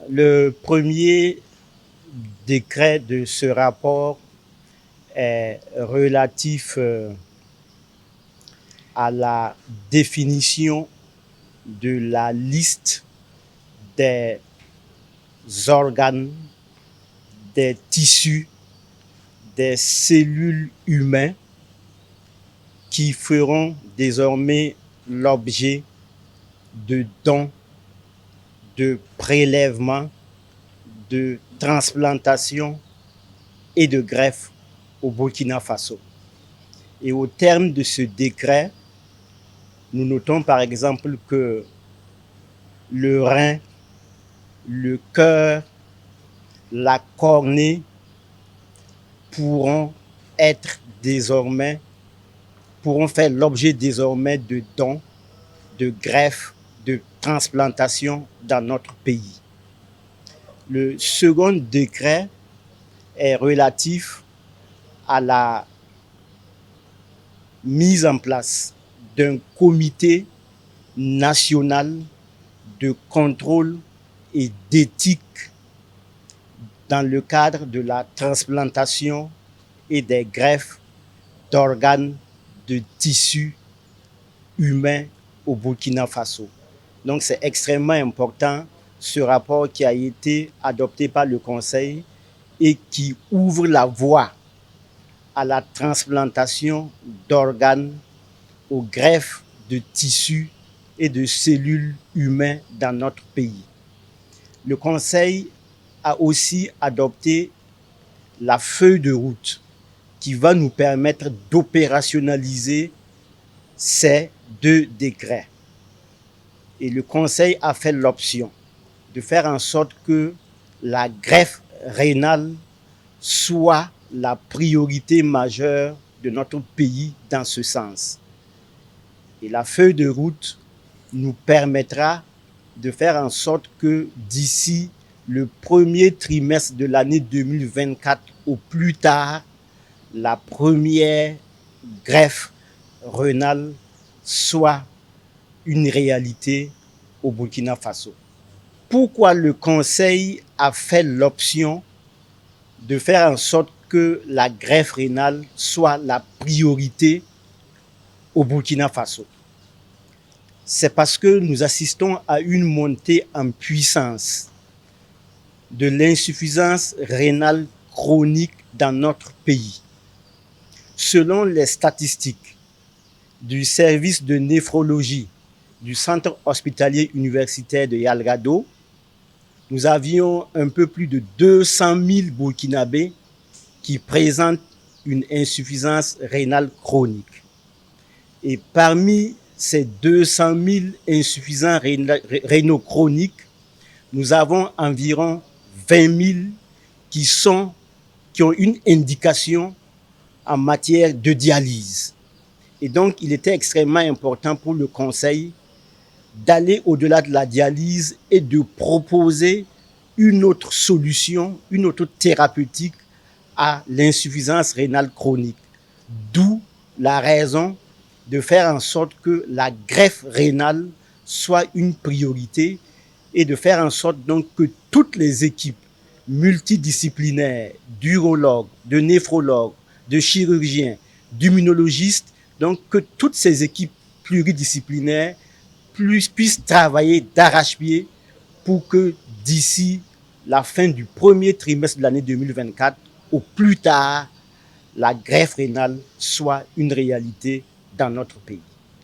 Le premier décret de ce rapport est relatif à la définition de la liste des organes, des tissus, des cellules humains qui feront désormais l'objet de dons, de prélèvements, de transplantation et de greffe au Burkina Faso. Et au terme de ce décret, nous notons par exemple que le rein, le cœur, la cornée pourront faire l'objet désormais de dons, de greffes, de transplantation dans notre pays. Le second décret est relatif à la mise en place d'un comité national de contrôle et d'éthique dans le cadre de la transplantation et des greffes d'organes, de tissus humains au Burkina Faso. Donc c'est extrêmement important ce rapport qui a été adopté par le Conseil et qui ouvre la voie à la transplantation d'organes, aux greffes de tissus et de cellules humains dans notre pays. Le Conseil a aussi adopté la feuille de route qui va nous permettre d'opérationnaliser ces deux décrets. Et le Conseil a fait l'option de faire en sorte que la greffe rénale soit la priorité majeure de notre pays dans ce sens. Et la feuille de route nous permettra de faire en sorte que d'ici le premier trimestre de l'année 2024 au plus tard, la première greffe rénale soit une réalité au Burkina Faso. Pourquoi le Conseil a fait l'option de faire en sorte que la greffe rénale soit la priorité au Burkina Faso? C'est parce que nous assistons à une montée en puissance de l'insuffisance rénale chronique dans notre pays. Selon les statistiques du service de néphrologie du centre hospitalier universitaire de Yalgado, nous avions un peu plus de 200 000 Burkinabés qui présentent une insuffisance rénale chronique. Et parmi ces 200 000 insuffisants rénaux chroniques, nous avons environ 20 000 qui ont une indication en matière de dialyse. Et donc, il était extrêmement important pour le Conseil d'aller au-delà de la dialyse et de proposer une autre solution, une autre thérapeutique à l'insuffisance rénale chronique. D'où la raison de faire en sorte que la greffe rénale soit une priorité et de faire en sorte donc que toutes les équipes multidisciplinaires, d'urologues, de néphrologues, de chirurgiens, d'immunologistes, donc que toutes ces équipes pluridisciplinaires puissent travailler d'arrache-pied pour que d'ici la fin du premier trimestre de l'année 2024, au plus tard, la greffe rénale soit une réalité dans notre pays.